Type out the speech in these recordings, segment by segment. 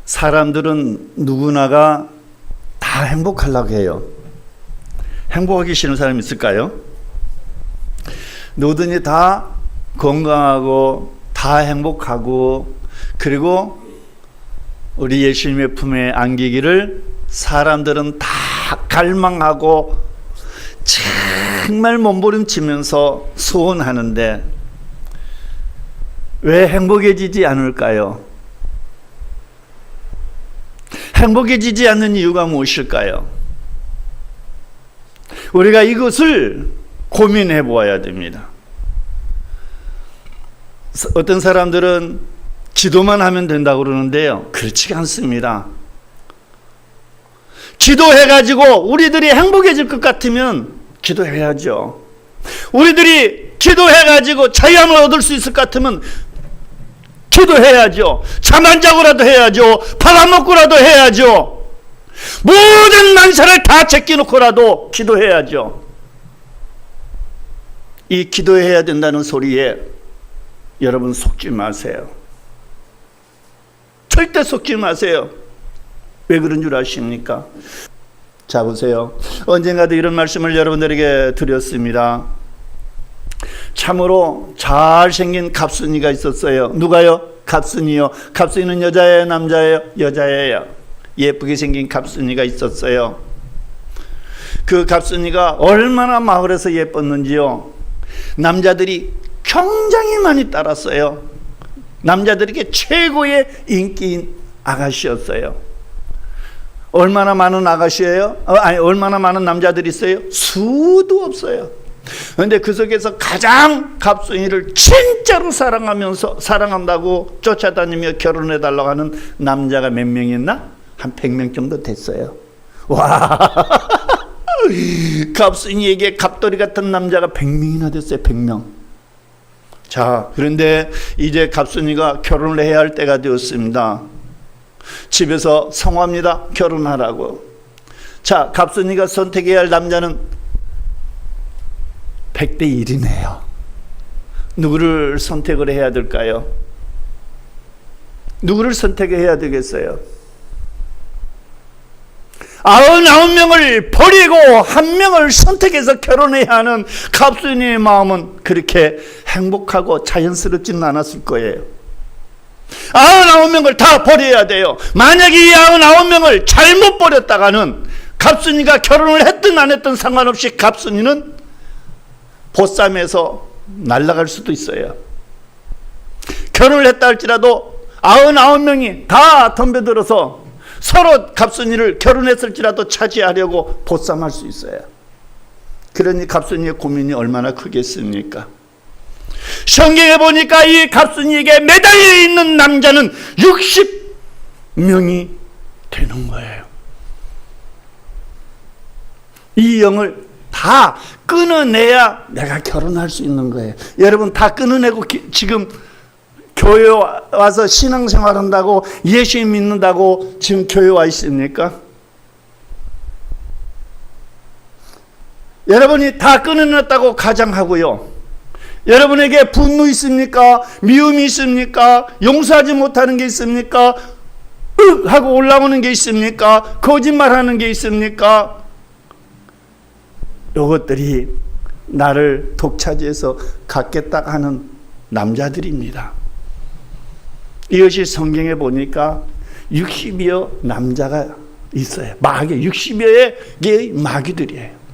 사람들은 누구나가 다 행복하려고 해요. 행복하기 싫은 사람이 있을까요? 누구든지 다 건강하고 다 행복하고 그리고 우리 예수님의 품에 안기기를 사람들은 다 갈망하고 정말 몸부림치면서 소원하는데 왜 행복해지지 않을까요? 행복해지지 않는 이유가 무엇일까요? 우리가 이것을 고민해 보아야 됩니다. 어떤 사람들은 기도만 하면 된다고 그러는데요. 그렇지 않습니다. 기도해가지고 우리들이 행복해질 것 같으면 기도해야죠. 우리들이 기도해가지고 자유함을 얻을 수 있을 것 같으면 기도해야죠. 잠 안 자고라도 해야죠. 밥 안 먹고라도 해야죠. 모든 만사를 다 제껴놓고라도 기도해야죠. 이 기도해야 된다는 소리에 여러분 속지 마세요. 절대 속지 마세요. 왜 그런 줄 아십니까? 자, 보세요. 언젠가도 이런 말씀을 여러분들에게 드렸습니다. 참으로 잘생긴 갑순이가 있었어요. 누가요? 갑순이요. 갑순이는 여자예요? 남자예요? 여자예요. 예쁘게 생긴 갑순이가 있었어요. 그 갑순이가 얼마나 마을에서 예뻤는지요. 남자들이 굉장히 많이 따랐어요. 남자들에게 최고의 인기인 아가씨였어요. 얼마나 많은 아가씨예요? 얼마나 많은 남자들이 있어요? 수도 없어요. 그런데 그 속에서 가장 갑순이를 진짜로 사랑한다고 쫓아다니며 결혼해달라고 하는 남자가 몇 명 있나? 한 100명 정도 됐어요. 와, 갑순이에게 갑돌이 같은 남자가 100명이나 됐어요. 100명. 자, 그런데 이제 갑순이가 결혼을 해야 할 때가 되었습니다. 집에서 성화합니다. 결혼하라고. 자, 갑순이가 선택해야 할 남자는 100대 1이네요. 누구를 선택을 해야 될까요? 누구를 선택해야 되겠어요? 99명을 버리고 한 명을 선택해서 결혼해야 하는 갑순이의 마음은 그렇게 행복하고 자연스럽지는 않았을 거예요. 99명을 다 버려야 돼요. 만약에 이 99명을 잘못 버렸다가는 갑순이가 결혼을 했든 안 했든 상관없이 갑순이는 보쌈에서 날아갈 수도 있어요. 결혼을 했다 할지라도 99명이 다 덤벼들어서 서로 갑순이를 결혼했을지라도 차지하려고 보쌈할 수 있어요. 그러니 갑순이의 고민이 얼마나 크겠습니까? 성경에 보니까 이 갑순이에게 매달려 있는 남자는 60명이 되는 거예요. 이 영을 다 끊어내야 내가 결혼할 수 있는 거예요. 여러분 다 끊어내고 지금 교회 와서 신앙생활 한다고 예수 믿는다고 지금 교회 와 있습니까? 여러분이 다 끊어냈다고 가정하고요. 여러분에게 분노 있습니까? 미움이 있습니까? 용서하지 못하는 게 있습니까? 하고 올라오는 게 있습니까? 거짓말하는 게 있습니까? 이것들이 나를 독차지해서 갖겠다 하는 남자들입니다. 이것이 성경에 보니까 60여 남자가 있어요. 마귀, 60여 개의 마귀들이에요.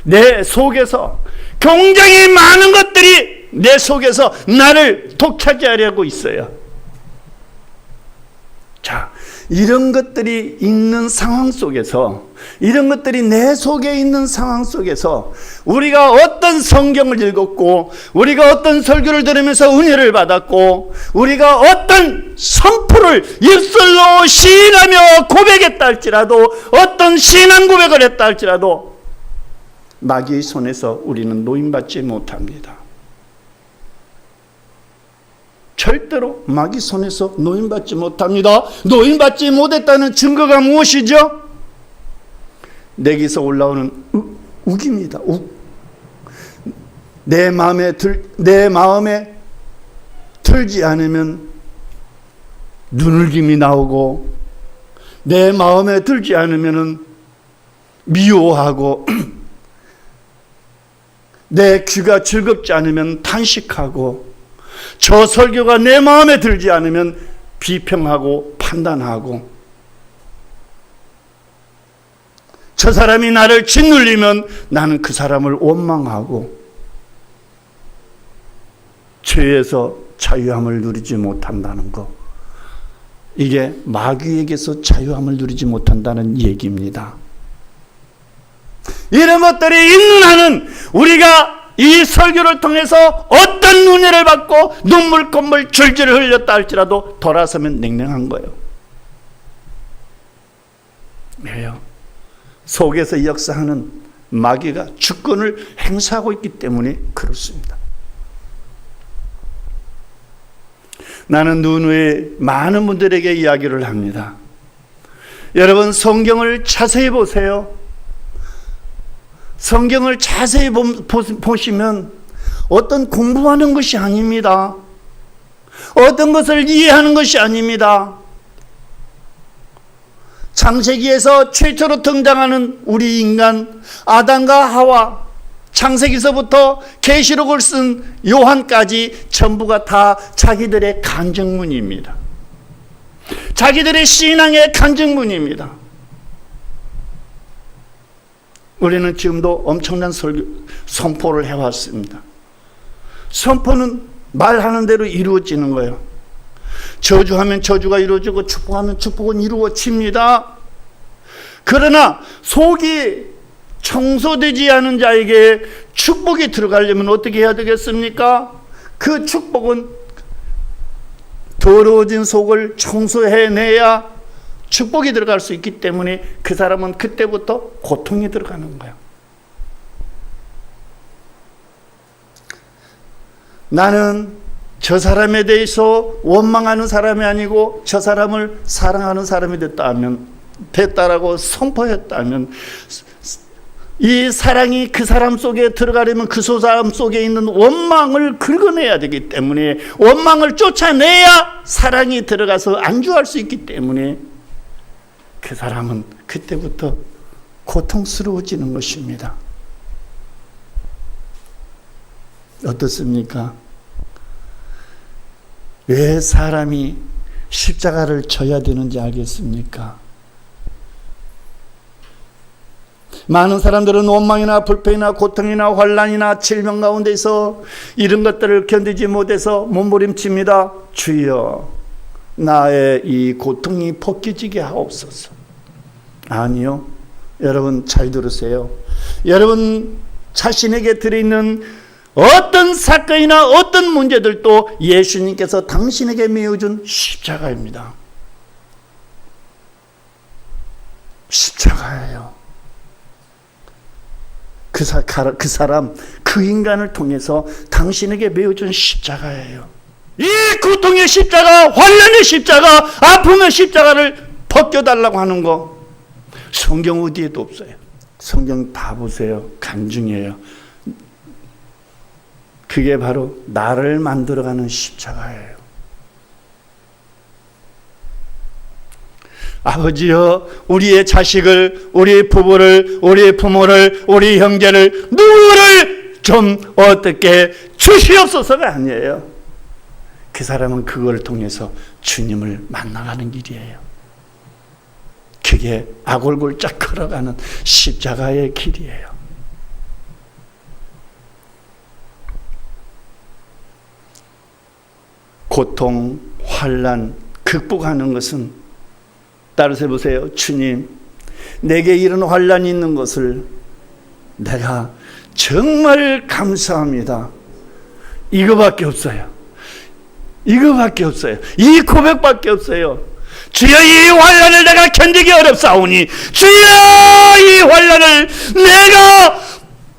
내 속에서 굉장히 많은 것들이 내 속에서 나를 독차지하려고 있어요. 자, 이런 것들이 있는 상황 속에서, 이런 것들이 내 속에 있는 상황 속에서 우리가 어떤 성경을 읽었고, 우리가 어떤 설교를 들으면서 은혜를 받았고, 우리가 어떤 선포를 입술로 시인하며 고백했다 할지라도, 어떤 신앙 고백을 했다 할지라도 마귀의 손에서 우리는 노임받지 못합니다. 절대로 마귀 손에서 노임받지 못합니다. 노임받지 못했다는 증거가 무엇이죠? 내게서 올라오는 욱입니다. 욱. 내 마음에 들지 않으면 눈물김이 나오고 내 마음에 들지 않으면 미워하고 내 귀가 즐겁지 않으면 탄식하고 저 설교가 내 마음에 들지 않으면 비평하고 판단하고 저 사람이 나를 짓눌리면 나는 그 사람을 원망하고 죄에서 자유함을 누리지 못한다는 것, 이게 마귀에게서 자유함을 누리지 못한다는 얘기입니다. 이런 것들이 있는 한은 우리가 이 설교를 통해서 어떤 은혜를 받고 눈물 콧물 줄줄 흘렸다 할지라도 돌아서면 냉랭한 거예요. 왜요? 속에서 역사하는 마귀가 주권을 행사하고 있기 때문에 그렇습니다. 나는 누누이 많은 분들에게 이야기를 합니다. 여러분, 성경을 자세히 보세요. 성경을 자세히 보시면 어떤 공부하는 것이 아닙니다. 어떤 것을 이해하는 것이 아닙니다. 창세기에서 최초로 등장하는 우리 인간 아담과 하와, 창세기서부터 계시록을 쓴 요한까지 전부가 다 자기들의 간증문입니다. 자기들의 신앙의 간증문입니다. 우리는 지금도 엄청난 선포를 해왔습니다. 선포는 말하는 대로 이루어지는 거예요. 저주하면 저주가 이루어지고 축복하면 축복은 이루어집니다. 그러나 속이 청소되지 않은 자에게 축복이 들어가려면 어떻게 해야 되겠습니까? 그 축복은 더러워진 속을 청소해내야 축복이 들어갈 수 있기 때문에 그 사람은 그때부터 고통이 들어가는 거예요. 나는 저 사람에 대해서 원망하는 사람이 아니고 저 사람을 사랑하는 사람이 됐다라고 선포했다면, 이 사랑이 그 사람 속에 들어가려면 그 사람 속에 있는 원망을 긁어내야 되기 때문에, 원망을 쫓아내야 사랑이 들어가서 안주할 수 있기 때문에 그 사람은 그때부터 고통스러워지는 것입니다. 어떻습니까? 왜 사람이 십자가를 져야 되는지 알겠습니까? 많은 사람들은 원망이나 불평이나 고통이나 환난이나 질병 가운데서 이런 것들을 견디지 못해서 몸부림칩니다. 주여, 나의 이 고통이 벗겨지게 하옵소서. 아니요. 여러분 잘 들으세요. 여러분 자신에게 들어있는 어떤 사건이나 어떤 문제들도 예수님께서 당신에게 메어준 십자가입니다. 십자가예요. 그 사람, 그 인간을 통해서 당신에게 메어준 십자가예요. 이 고통의 십자가, 환난의 십자가, 아픔의 십자가를 벗겨달라고 하는 거 성경 어디에도 없어요. 성경 다 보세요. 간증이에요. 그게 바로 나를 만들어가는 십자가예요. 아버지여, 우리의 자식을, 우리의 부부를, 우리의 부모를, 우리 형제를, 누구를 좀 어떻게 주시옵소서가 아니에요. 그 사람은 그걸 통해서 주님을 만나가는 길이에요. 그게 아골골짝 걸어가는 십자가의 길이에요. 고통, 환난 극복하는 것은, 따라서 보세요. 주님, 내게 이런 환난이 있는 것을 내가 정말 감사합니다. 이거밖에 없어요. 이거밖에 없어요. 이 고백밖에 없어요. 주여, 이 환난을 내가 견디기 어렵사오니 주여, 이 환난을 내가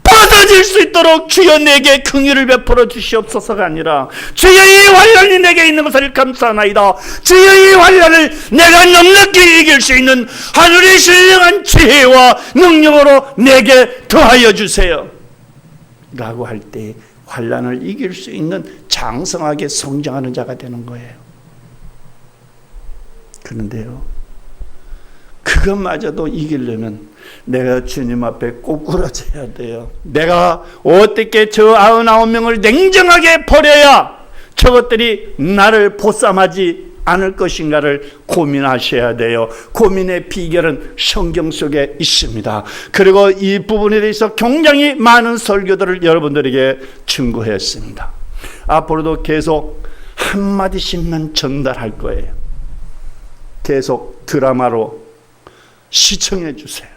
벗어질 수 있도록 주여 내게 긍휼을 베풀어 주시옵소서가 아니라, 주여 이 환난이 내게 있는 것을 감사하나이다. 주여 이 환난을 내가 넉넉히 이길 수 있는 하늘의 신령한 지혜와 능력으로 내게 더하여 주세요 라고 할 때 환난을 이길 수 있는 장성하게 성장하는 자가 되는 거예요. 그런데요, 그것마저도 이기려면 내가 주님 앞에 꼬꾸라져야 돼요. 내가 어떻게 저 99명을 냉정하게 버려야 저것들이 나를 보쌈하지 않을 것인가를 고민하셔야 돼요. 고민의 비결은 성경 속에 있습니다. 그리고 이 부분에 대해서 굉장히 많은 설교들을 여러분들에게 증거했습니다. 앞으로도 계속 한마디씩만 전달할 거예요. 계속 드라마로 시청해 주세요.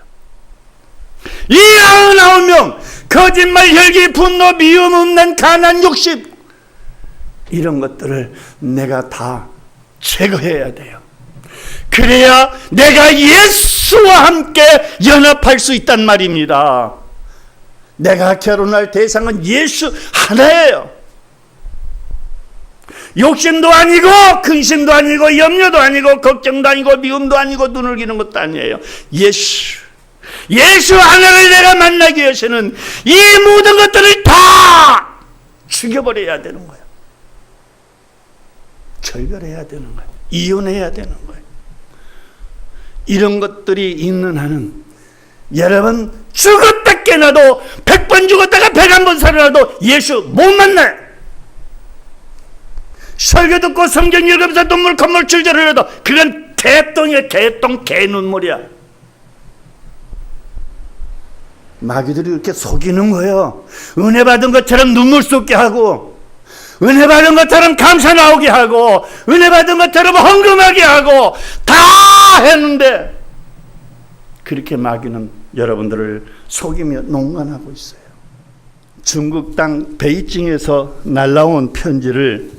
이 99명, 거짓말, 혈기, 분노, 미움, 음란, 가난, 욕심, 이런 것들을 내가 다 제거해야 돼요. 그래야 내가 예수와 함께 연합할 수 있단 말입니다. 내가 결혼할 대상은 예수 하나예요. 욕심도 아니고 근심도 아니고 염려도 아니고 걱정도 아니고 미움도 아니고 눈을 기는 것도 아니에요. 예수 하나를 내가 만나기 위해서는 이 모든 것들을 다 죽여버려야 되는 거예요. 절별해야 되는 거예요. 이혼해야 되는 거예요. 이런 것들이 있는 한은 여러분 죽었다 깨나도 100번 죽었다가 101번 살아나도 예수 못 만나요. 설교 듣고 성경 읽으면서 눈물 콧물 줄줄 흘려도 그건 개똥이야. 개똥 개눈물이야. 마귀들이 이렇게 속이는 거예요. 은혜 받은 것처럼 눈물 쏟게 하고, 은혜 받은 것처럼 감사 나오게 하고, 은혜 받은 것처럼 헌금하게 하고 다 했는데 그렇게 마귀는 여러분들을 속이며 농간하고 있어요. 중국 땅 베이징에서 날라온 편지를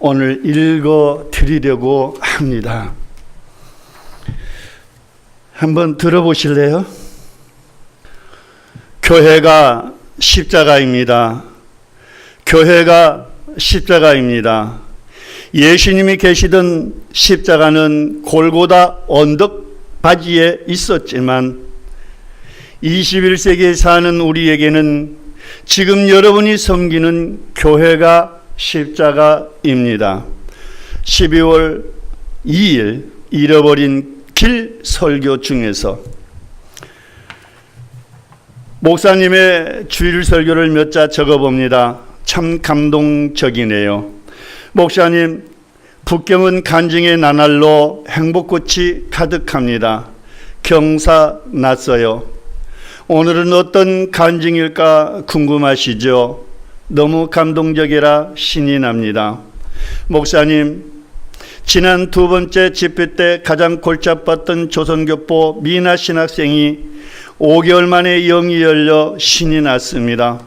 오늘 읽어 드리려고 합니다. 한번 들어보실래요? 교회가 십자가입니다. 교회가 십자가입니다. 예수님이 계시던 십자가는 골고다 언덕바지에 있었지만 21세기에 사는 우리에게는 지금 여러분이 섬기는 교회가 십자가입니다. 12월 2일 잃어버린 길 설교 중에서 목사님의 주일 설교를 몇 자 적어봅니다. 참 감동적이네요. 목사님, 북경은 간증의 나날로 행복꽃이 가득합니다. 경사 났어요. 오늘은 어떤 간증일까 궁금하시죠? 너무 감동적이라 신이 납니다. 목사님, 지난 두 번째 집회 때 가장 골치 아팠던 조선교포 미나 신학생이 5개월 만에 영이 열려 신이 났습니다.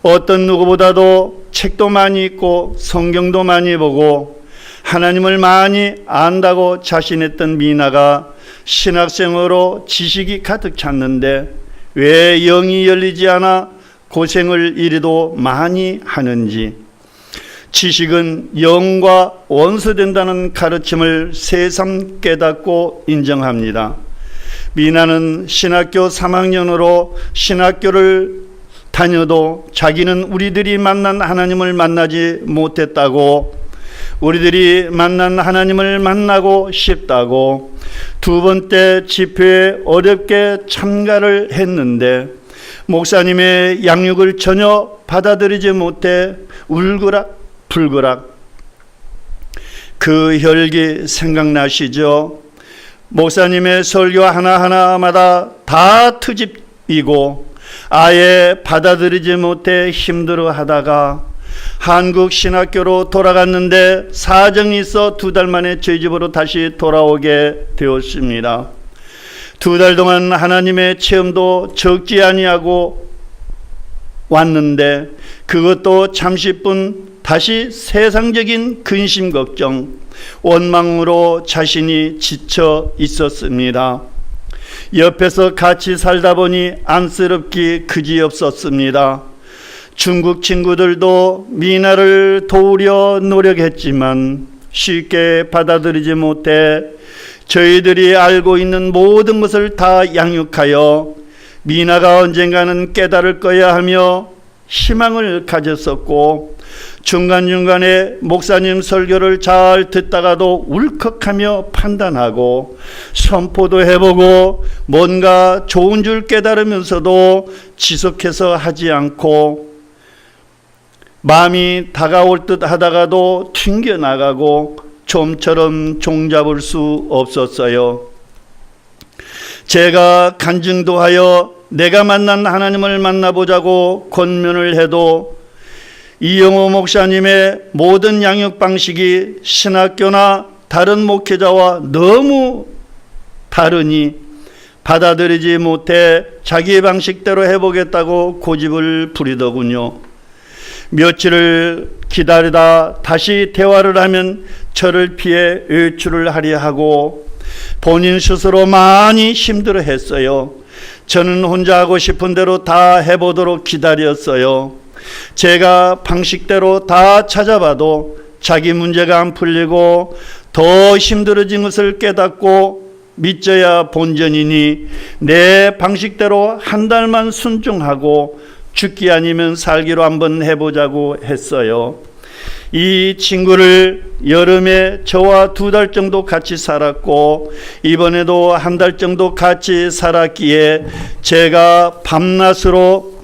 어떤 누구보다도 책도 많이 읽고 성경도 많이 보고 하나님을 많이 안다고 자신했던 미나가 신학생으로 지식이 가득 찼는데 왜 영이 열리지 않아 고생을 이리도 많이 하는지, 지식은 영과 원수된다는 가르침을 새삼 깨닫고 인정합니다. 미나는 신학교 3학년으로 신학교를 다녀도 자기는 우리들이 만난 하나님을 만나지 못했다고, 우리들이 만난 하나님을 만나고 싶다고 두 번째 집회에 어렵게 참가를 했는데 목사님의 양육을 전혀 받아들이지 못해 울그락불그락. 그 혈기 생각나시죠? 목사님의 설교 하나하나마다 다 트집이고 아예 받아들이지 못해 힘들어하다가 한국 신학교로 돌아갔는데 사정이 있어 2달 만에 저희 집으로 다시 돌아오게 되었습니다. 2달 동안 하나님의 체험도 적지 아니하고 왔는데 그것도 잠시뿐 다시 세상적인 근심 걱정, 원망으로 자신이 지쳐 있었습니다. 옆에서 같이 살다 보니 안쓰럽기 그지없었습니다. 중국 친구들도 미나를 도우려 노력했지만 쉽게 받아들이지 못해 저희들이 알고 있는 모든 것을 다 양육하여 미나가 언젠가는 깨달을 거야 하며 희망을 가졌었고 중간중간에 목사님 설교를 잘 듣다가도 울컥하며 판단하고 선포도 해보고 뭔가 좋은 줄 깨달으면서도 지속해서 하지 않고 마음이 다가올 듯 하다가도 튕겨나가고 좀처럼 종잡을 수 없었어요. 제가 간증도 하여 내가 만난 하나님을 만나보자고 권면을 해도 이영호 목사님의 모든 양육 방식이 신학교나 다른 목회자와 너무 다르니 받아들이지 못해 자기 방식대로 해보겠다고 고집을 부리더군요. 며칠을 기다리다 다시 대화를 하면 저를 피해 외출을 하려 하고 본인 스스로 많이 힘들어 했어요. 저는 혼자 하고 싶은 대로 다 해보도록 기다렸어요. 제가 방식대로 다 찾아봐도 자기 문제가 안 풀리고 더 힘들어진 것을 깨닫고 믿져야 본전이니 내 방식대로 한 달만 순종하고 죽기 아니면 살기로 한번 해보자고 했어요. 이 친구를 여름에 저와 2달 정도 같이 살았고 이번에도 1달 정도 같이 살았기에 제가 밤낮으로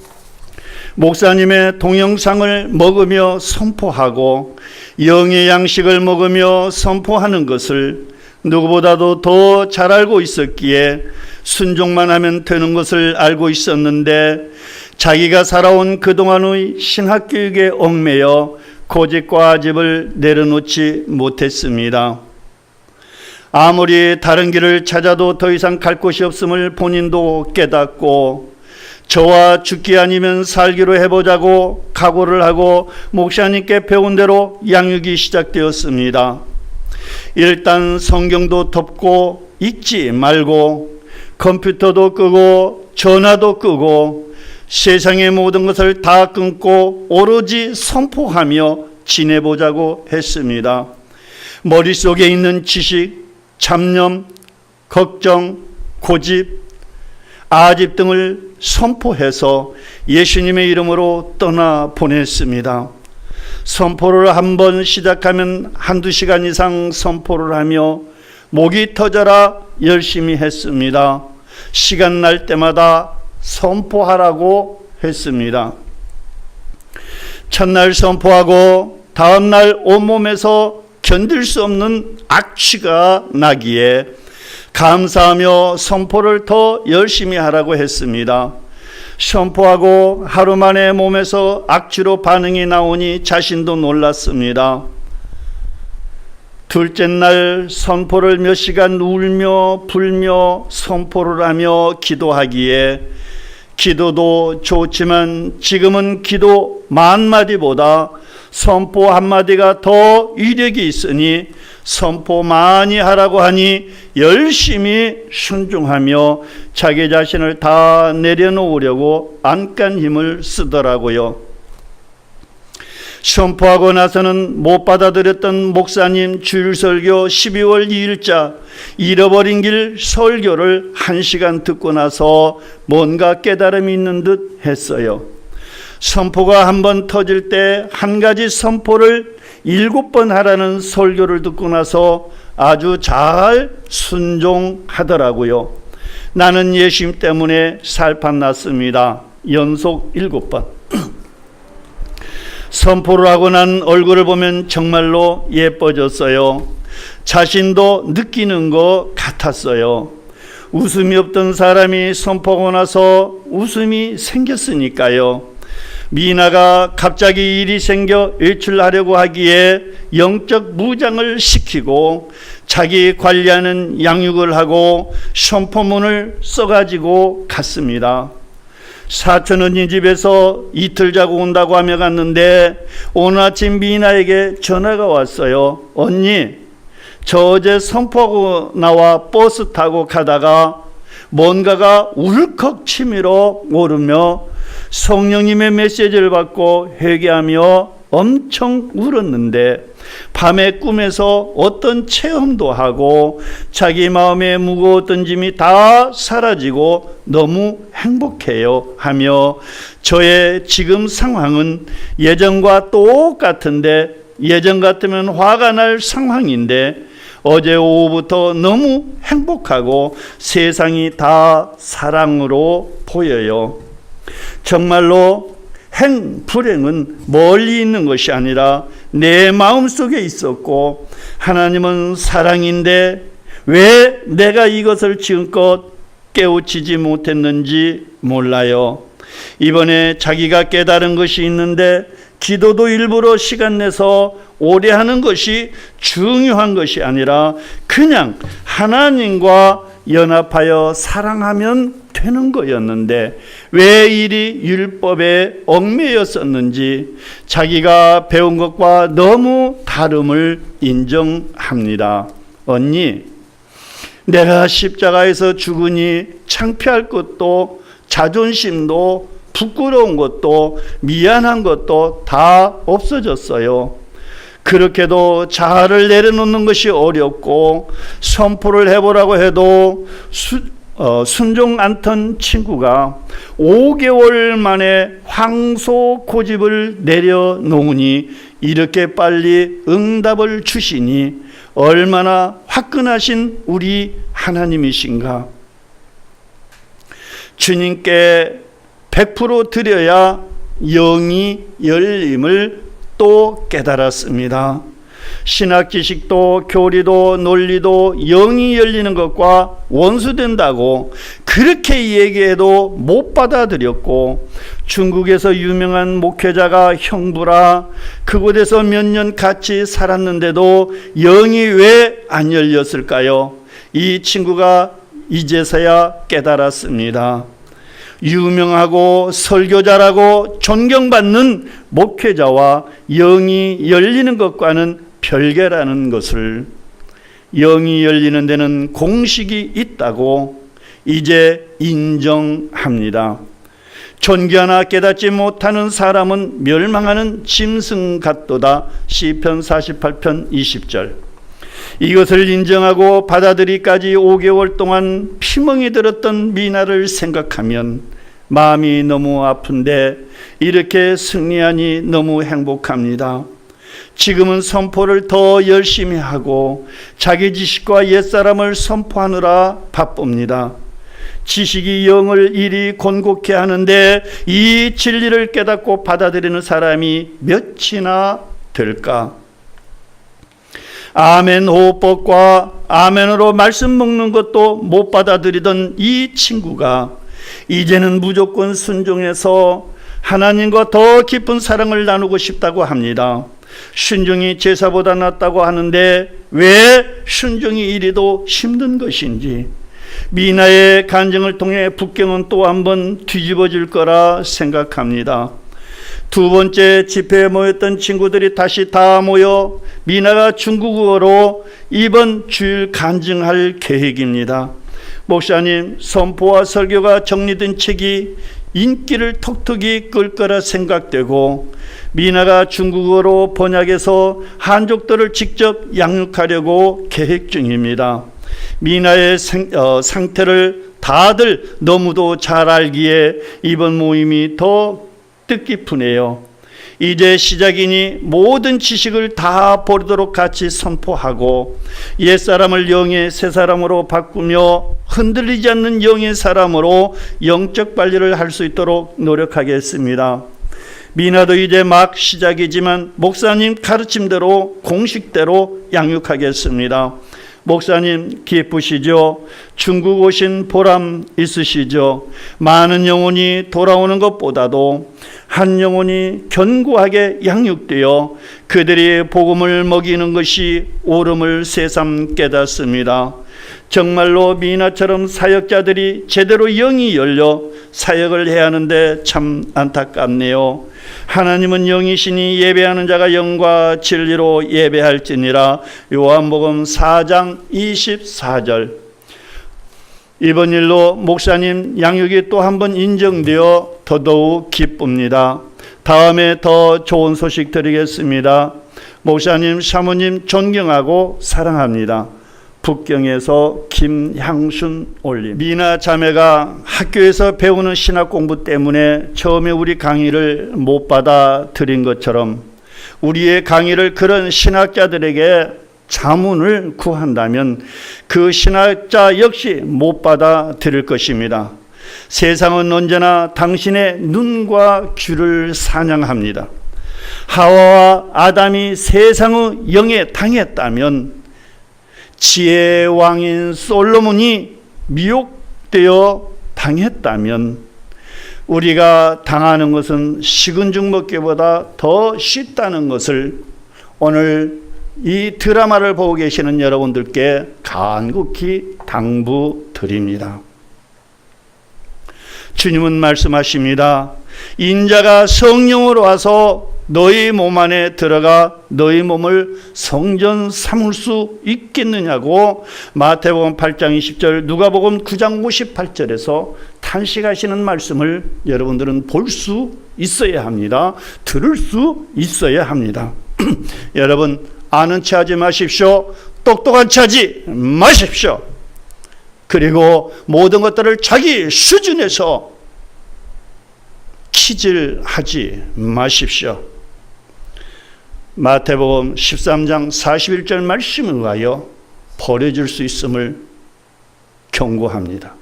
목사님의 동영상을 먹으며 선포하고 영의 양식을 먹으며 선포하는 것을 누구보다도 더 잘 알고 있었기에 순종만 하면 되는 것을 알고 있었는데 자기가 살아온 그동안의 신학교육에 얽매여 고집과 아집을 내려놓지 못했습니다. 아무리 다른 길을 찾아도 더 이상 갈 곳이 없음을 본인도 깨닫고 저와 죽기 아니면 살기로 해보자고 각오를 하고 목사님께 배운 대로 양육이 시작되었습니다. 일단 성경도 덮고 읽지 말고 컴퓨터도 끄고 전화도 끄고 세상의 모든 것을 다 끊고 오로지 선포하며 지내보자고 했습니다. 머릿속에 있는 지식, 잡념, 걱정, 고집, 아집 등을 선포해서 예수님의 이름으로 떠나보냈습니다. 선포를 한번 시작하면 1-2시간 이상 선포를 하며 목이 터져라 열심히 했습니다. 시간 날 때마다 선포하라고 했습니다. 첫날 선포하고 다음날 온몸에서 견딜 수 없는 악취가 나기에 감사하며 선포를 더 열심히 하라고 했습니다. 선포하고 하루 만에 몸에서 악취로 반응이 나오니 자신도 놀랐습니다. 둘째 날 선포를 몇 시간 울며 불며 선포를 하며 기도하기에 기도도 좋지만 지금은 기도 10,000마디보다 선포 1마디가 더 위력이 있으니 선포 많이 하라고 하니 열심히 순종하며 자기 자신을 다 내려놓으려고 안간 힘을 쓰더라고요. 선포하고 나서는 못 받아들였던 목사님 주일설교 12월 2일자 잃어버린 길 설교를 1시간 듣고 나서 뭔가 깨달음이 있는 듯 했어요. 선포가 한번 터질 때 한 가지 선포를 7번 하라는 설교를 듣고 나서 아주 잘 순종하더라고요. 나는 예수님 때문에 살판 났습니다. 연속 7번. 선포를 하고 난 얼굴을 보면 정말로 예뻐졌어요. 자신도 느끼는 것 같았어요. 웃음이 없던 사람이 선포하고 나서 웃음이 생겼으니까요. 미나가 갑자기 일이 생겨 외출하려고 하기에 영적 무장을 시키고 자기 관리하는 양육을 하고 선포문을 써가지고 갔습니다. 사촌 언니 집에서 이틀 자고 온다고 하며 갔는데 오늘 아침 미나에게 전화가 왔어요. 언니, 저 어제 선포하고 나와 버스 타고 가다가 뭔가가 울컥 치밀어 오르며 성령님의 메시지를 받고 회개하며 엄청 울었는데 밤에 꿈에서 어떤 체험도 하고 자기 마음에 무거웠던 짐이 다 사라지고 너무 행복해요 하며 저의 지금 상황은 예전과 똑같은데 예전 같으면 화가 날 상황인데 어제 오후부터 너무 행복하고 세상이 다 사랑으로 보여요. 정말로 불행은 멀리 있는 것이 아니라 내 마음속에 있었고 하나님은 사랑인데 왜 내가 이것을 지금껏 깨우치지 못했는지 몰라요. 이번에 자기가 깨달은 것이 있는데 기도도 일부러 시간 내서 오래 하는 것이 중요한 것이 아니라 그냥 하나님과 연합하여 사랑하면 되는 거였는데 왜 일이 율법에 얽매였었는지 자기가 배운 것과 너무 다름을 인정합니다. 언니, 내가 십자가에서 죽으니 창피할 것도 자존심도 부끄러운 것도 미안한 것도 다 없어졌어요. 그렇게도 자아를 내려놓는 것이 어렵고 선포를 해보라고 해도 순종 않던 친구가 5개월 만에 황소 고집을 내려놓으니 이렇게 빨리 응답을 주시니 얼마나 화끈하신 우리 하나님이신가. 주님께 100% 드려야 영이 열림을 또 깨달았습니다. 신학 지식도 교리도 논리도 영이 열리는 것과 원수된다고 그렇게 얘기해도 못 받아들였고 중국에서 유명한 목회자가 형부라 그곳에서 몇 년 같이 살았는데도 영이 왜 안 열렸을까요? 이 친구가 이제서야 깨달았습니다. 유명하고 설교자라고 존경받는 목회자와 영이 열리는 것과는 별개라는 것을, 영이 열리는 데는 공식이 있다고 이제 인정합니다. 존귀하나 깨닫지 못하는 사람은 멸망하는 짐승 같도다. 시편 48편 20절. 이것을 인정하고 받아들이기까지 5개월 동안 피멍이 들었던 미나를 생각하면 마음이 너무 아픈데 이렇게 승리하니 너무 행복합니다. 지금은 선포를 더 열심히 하고 자기 지식과 옛사람을 선포하느라 바쁩니다. 지식이 영을 이리 곤곡해 하는데 이 진리를 깨닫고 받아들이는 사람이 몇이나 될까? 아멘 호흡법과 아멘으로 말씀 먹는 것도 못 받아들이던 이 친구가 이제는 무조건 순종해서 하나님과 더 깊은 사랑을 나누고 싶다고 합니다. 순종이 제사보다 낫다고 하는데 왜 순종이 이리도 힘든 것인지, 미나의 간증을 통해 북경은 또 한 번 뒤집어질 거라 생각합니다. 두 번째 집회에 모였던 친구들이 다시 다 모여 미나가 중국어로 이번 주일 간증할 계획입니다. 목사님, 선포와 설교가 정리된 책이 인기를 톡톡히 끌 거라 생각되고 미나가 중국어로 번역해서 한족들을 직접 양육하려고 계획 중입니다. 미나의 상태를 다들 너무도 잘 알기에 이번 모임이 더 뜻깊으네요. 이제 시작이니 모든 지식을 다 버리도록 같이 선포하고 옛사람을 영의 새사람으로 바꾸며 흔들리지 않는 영의 사람으로 영적 관리를 할 수 있도록 노력하겠습니다. 미나도 이제 막 시작이지만 목사님 가르침대로 공식대로 양육하겠습니다. 목사님 기쁘시죠? 중국 오신 보람 있으시죠? 많은 영혼이 돌아오는 것보다도 한 영혼이 견고하게 양육되어 그들이 복음을 먹이는 것이 옳음을 새삼 깨닫습니다. 정말로 미나처럼 사역자들이 제대로 영이 열려 사역을 해야 하는데 참 안타깝네요. 하나님은 영이시니 예배하는 자가 영과 진리로 예배할지니라. 요한복음 4장 24절. 이번 일로 목사님 양육이 또 한 번 인정되어 더더욱 기쁩니다. 다음에 더 좋은 소식 드리겠습니다. 목사님, 사모님 존경하고 사랑합니다. 북경에서 김향순 올림. 미나 자매가 학교에서 배우는 신학 공부 때문에 처음에 우리 강의를 못 받아들인 것처럼 우리의 강의를 그런 신학자들에게 자문을 구한다면 그 신학자 역시 못 받아들일 것입니다. 세상은 언제나 당신의 눈과 귀를 사냥합니다. 하와와 아담이 세상의 영에 당했다면 지혜의 왕인 솔로몬이 미혹되어 당했다면 우리가 당하는 것은 식은 죽 먹기보다 더 쉽다는 것을 오늘 이 드라마를 보고 계시는 여러분들께 간곡히 당부드립니다. 주님은 말씀하십니다. 인자가 성령으로 와서 너희 몸 안에 들어가 너희 몸을 성전 삼을 수 있겠느냐고 마태복음 8장 20절, 누가복음 9장 58절에서 탄식하시는 말씀을 여러분들은 볼 수 있어야 합니다. 들을 수 있어야 합니다. 여러분, 아는 체 하지 마십시오. 똑똑한 체 하지 마십시오. 그리고 모든 것들을 자기 수준에서 키질하지 마십시오. 마태복음 13장 41절 말씀을 가여 버려질 수 있음을 경고합니다.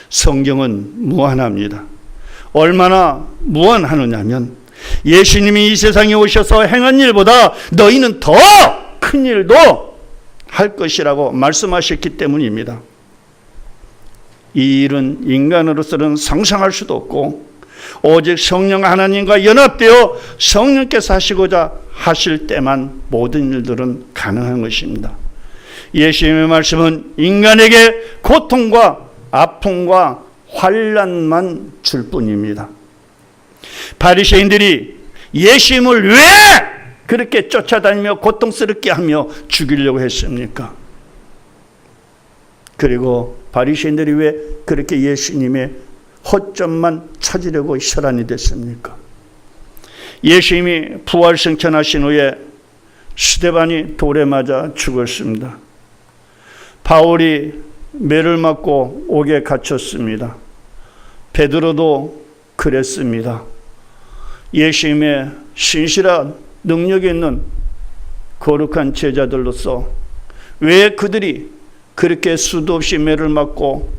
성경은 무한합니다. 얼마나 무한하느냐면 예수님이 이 세상에 오셔서 행한 일보다 너희는 더 큰 일도 할 것이라고 말씀하셨기 때문입니다. 이 일은 인간으로서는 상상할 수도 없고 오직 성령 하나님과 연합되어 성령께서 하시고자 하실 때만 모든 일들은 가능한 것입니다. 예수님의 말씀은 인간에게 고통과 아픔과 환난만 줄 뿐입니다. 바리새인들이 예수님을 왜 그렇게 쫓아다니며 고통스럽게 하며 죽이려고 했습니까? 그리고 바리새인들이 왜 그렇게 예수님의 허점만 찾으려고 혈안이 됐습니까? 예수님이 부활승천하신 후에 스데반이 돌에 맞아 죽었습니다. 바울이 매를 맞고 옥에 갇혔습니다. 베드로도 그랬습니다. 예수님의 신실한 능력이 있는 거룩한 제자들로서 왜 그들이 그렇게 수도 없이 매를 맞고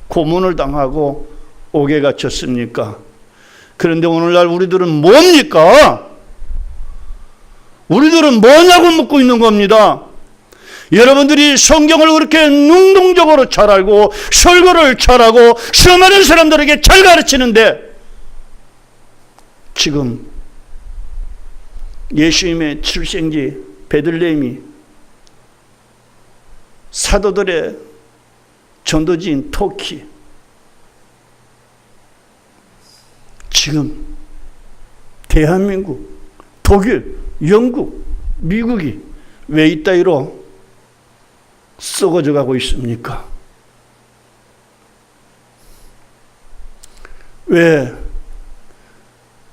고문을 당하고 옥에 갇혔습니까? 그런데 오늘날 우리들은 뭡니까? 우리들은 뭐냐고 묻고 있는 겁니다. 여러분들이 성경을 그렇게 능동적으로 잘 알고 설교를 잘하고 수많은 사람들에게 잘 가르치는데 지금 예수님의 출생지 베들레헴이 사도들의 전도지인 터키, 지금 대한민국, 독일, 영국, 미국이 왜 이따위로 썩어져 가고 있습니까? 왜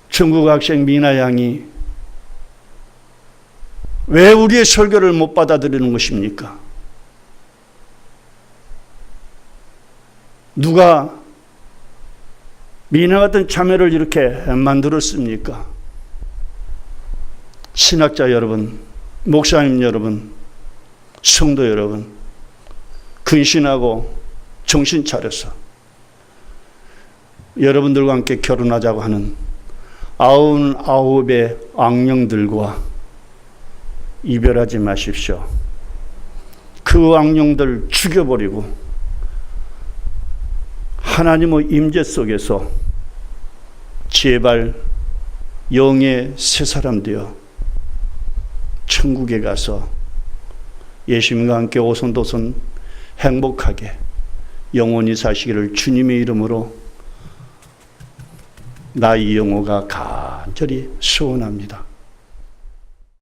중국 학생 미나 양이 왜 우리의 설교를 못 받아들이는 것입니까? 누가 미나 같은 자매를 이렇게 만들었습니까? 신학자 여러분, 목사님 여러분, 성도 여러분, 근신하고 정신 차려서 여러분들과 함께 결혼하자고 하는 99의 악령들과 이별하지 마십시오. 그 악령들 죽여버리고 하나님의 임재 속에서 제발 영의 새 사람 되어 천국에 가서 예수님과 함께 오손도손 행복하게 영원히 사시기를 주님의 이름으로 나 이영호가 간절히 소원합니다.